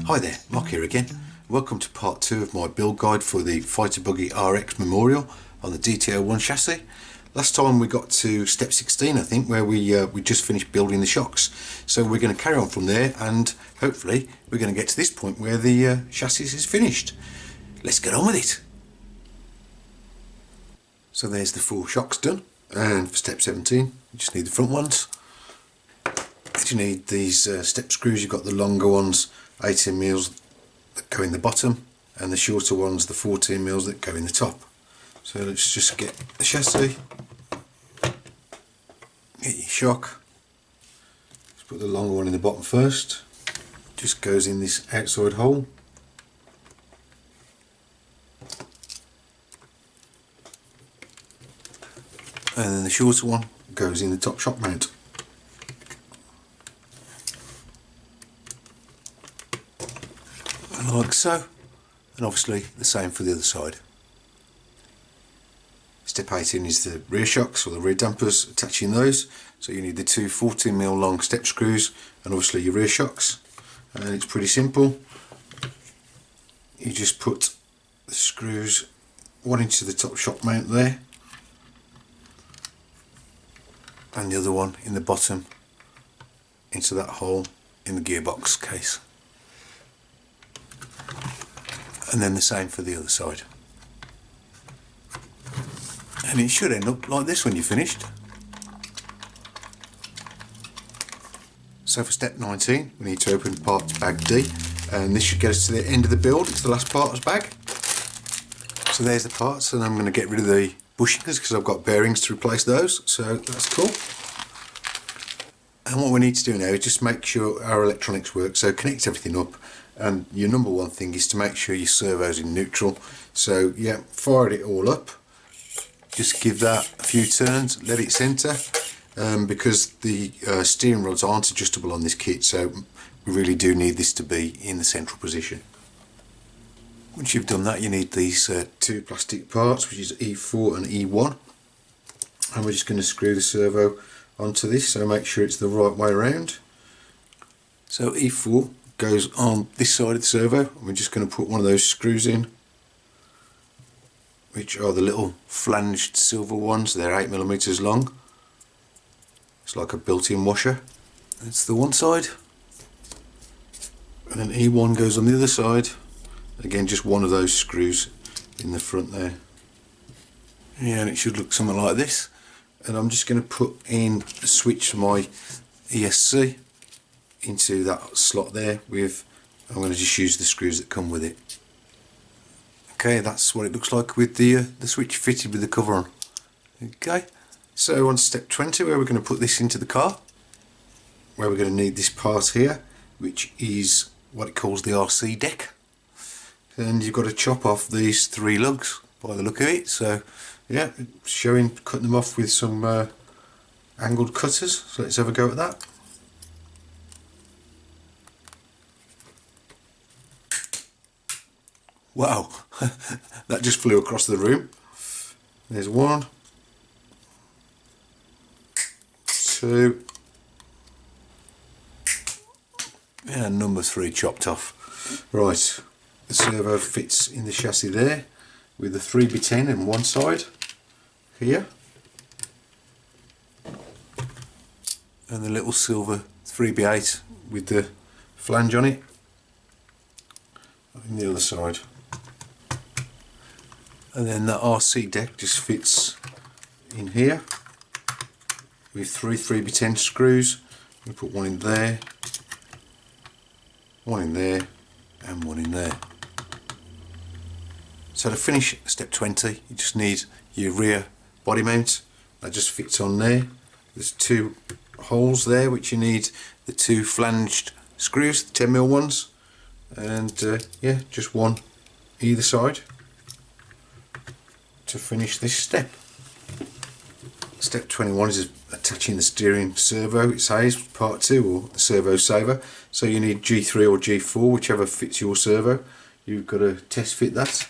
Hi there, Mark here again. Welcome to part 2 of my build guide for the Fighter Buggy RX Memorial on the DT01 chassis. Last time we got to step 16, I think, where we just finished building the shocks. So we're going to carry on from there, and hopefully we're going to get to this point where the chassis is finished. Let's get on with it. So there's the 4 shocks done, and for step 17 you just need the front ones. You need these step screws. You've got the longer ones, 18mm, that go in the bottom, and the shorter ones, the 14mm, that go in the top. So let's just get the chassis, get your shock. Let's put the longer one in the bottom first. Just goes in this outside hole. And then the shorter one goes in the top shock mount. Like so, and obviously the same for the other side. Step 18 is the rear shocks, or the rear dampers, attaching those. So you need the 2 14mm long step screws and obviously your rear shocks, and it's pretty simple. You just put the screws, one into the top shock mount there, and the other one in the bottom into that hole in the gearbox case. And then the same for the other side. And it should end up like this when you're finished. So for step 19 we need to open parts bag D, and this should get us to the end of the build. It's the last parts bag. So there's the parts, and I'm going to get rid of the bushings because I've got bearings to replace those, so that's cool. And what we need to do now is just make sure our electronics work, so connect everything up. And your number one thing is to make sure your servo's in neutral. So yeah, fired it all up. Just give that a few turns, let it centre, because the steering rods aren't adjustable on this kit, so we really do need this to be in the central position. Once you've done that, you need these 2 plastic parts, which is E4 and E1, and we're just going to screw the servo onto this, so make sure it's the right way around. So E4 goes on this side of the servo, and we're just going to put one of those screws in, which are the little flanged silver ones. They're 8mm long. It's like a built-in washer. That's the one side, and then E1 goes on the other side. Again, just one of those screws in the front there. Yeah, and it should look something like this. And I'm just going to put in the switch for my ESC into that slot there with, I'm going to just use the screws that come with it. Okay, that's what it looks like with the switch fitted with the cover on. Okay, so on step 20, where we're going to put this into the car, where we're going to need this part here, which is what it calls the RC deck. And you've got to chop off these 3 lugs by the look of it. So yeah, showing cutting them off with some angled cutters. So let's have a go at that. Wow, that just flew across the room. There's 1, 2, and number 3 chopped off. Right, the servo fits in the chassis there with the 3x10 in one side here, and the little silver 3x8 with the flange on it on the other side. And then the RC deck just fits in here with 3 3x10 screws. We put one in there, one in there, and one in there. So to finish step 20, you just need your rear body mount. That just fits on there. There's 2 holes there, which you need the 2 flanged screws, the 10mm ones, and yeah, just one either side to finish this step. Step 21 is attaching the steering servo, it says, part 2, or the servo saver. So you need G3 or G4, whichever fits your servo. You've got to test fit that.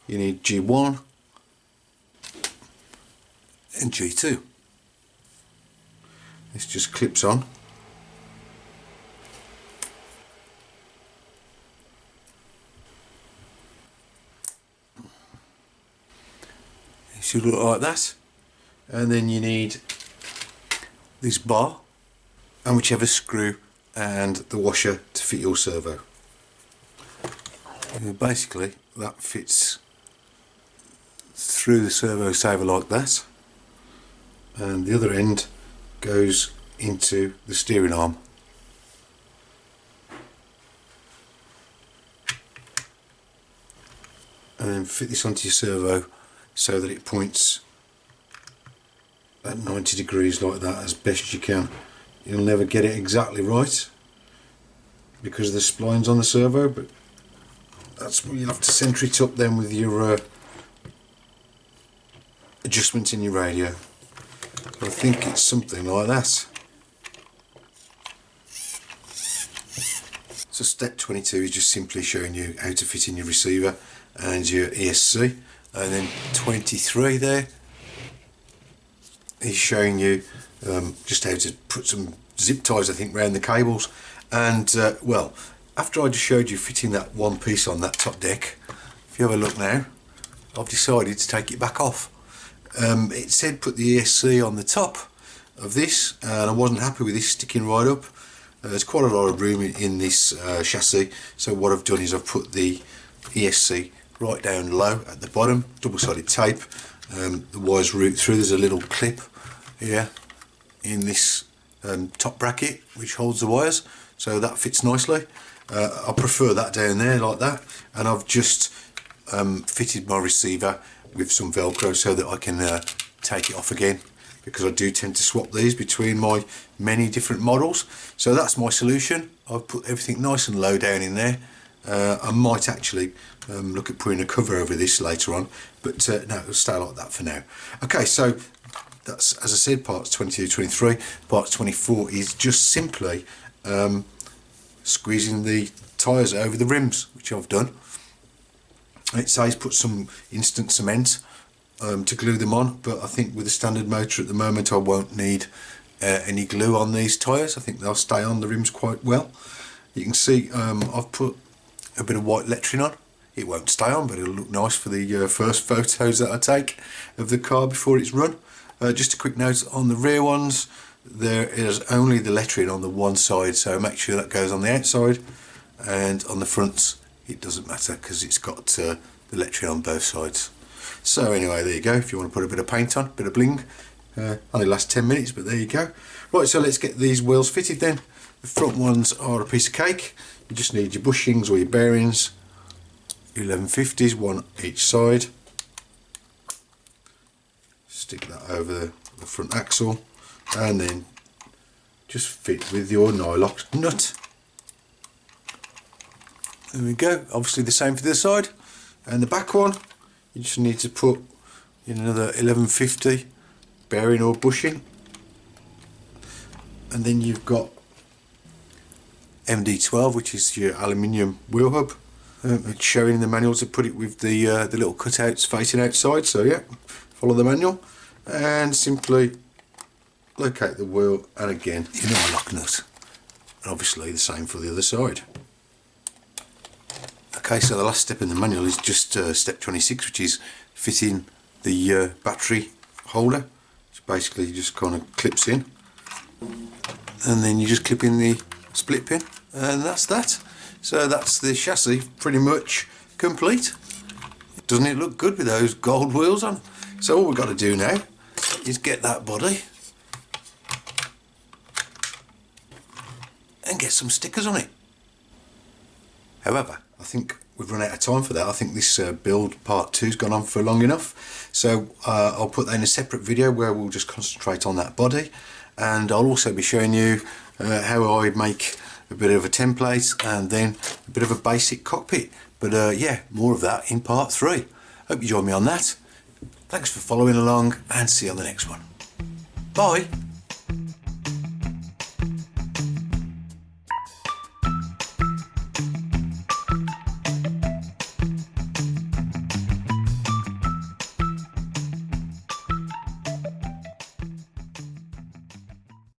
You need G1 and G2. This just clips on. should look like that. And then you need this bar and whichever screw and the washer to fit your servo. And basically that fits through the servo saver like that, and the other end goes into the steering arm. And then fit this onto your servo so that it points at 90 degrees like that as best you can. You'll never get it exactly right because of the splines on the servo, but that's where you'll have to centre it up then with your adjustments in your radio. I think it's something like that. So step 22 is just simply showing you how to fit in your receiver and your ESC, and then 23 there is showing you just how to put some zip ties, I think, around the cables. And well, after I just showed you fitting that one piece on that top deck, if you have a look now, I've decided to take it back off. It said put the ESC on the top of this, and I wasn't happy with this sticking right up. There's quite a lot of room in this chassis, so what I've done is I've put the ESC right down low at the bottom, double-sided tape. The wires route through. There's a little clip here in this top bracket which holds the wires, so that fits nicely. I prefer that down there like that, and I've just fitted my receiver with some Velcro so that I can take it off again, because I do tend to swap these between my many different models. So that's my solution. I've put everything nice and low down in there. I might actually look at putting a cover over this later on, but no, it'll stay like that for now. Okay, so that's, as I said, parts 22, 23. Part 24 is just simply squeezing the tyres over the rims, which I've done. It says put some instant cement to glue them on, but I think with the standard motor at the moment I won't need any glue on these tyres. I think they'll stay on the rims quite well. You can see I've put a bit of white lettering on. It won't stay on, but it'll look nice for the first photos that I take of the car before it's run. Just a quick note on the rear ones, there is only the lettering on the one side, so make sure that goes on the outside, and on the fronts it doesn't matter because it's got the lettering on both sides. So anyway, there you go. If you want to put a bit of paint on, a bit of bling, only lasts 10 minutes, but there you go. Right, so let's get these wheels fitted then. The front ones are a piece of cake. You just need your bushings or your bearings, 1150s, one each side. Stick that over the front axle, and then just fit with your nylock nut. There we go. Obviously the same for the side. And the back one, you just need to put in another 1150 bearing or bushing, and then you've got MD12, which is your aluminium wheel hub. It's showing in the manual to put it with the little cutouts facing outside, so yeah, follow the manual and simply locate the wheel, and again your nylock nut, and obviously the same for the other side. Okay, so the last step in the manual is just step 26, which is fitting the battery holder, which basically just kind of clips in, and then you just clip in the split pin, and that's that. So that's the chassis pretty much complete. Doesn't it look good with those gold wheels on? So all we've got to do now is get that body and get some stickers on it. However, I think we've run out of time for that. I think this build part 2's gone on for long enough, so I'll put that in a separate video where we'll just concentrate on that body, and I'll also be showing you how I make a bit of a template and then a bit of a basic cockpit. But yeah, more of that in part 3. Hope you join me on that. Thanks for following along, and see you on the next one. Bye.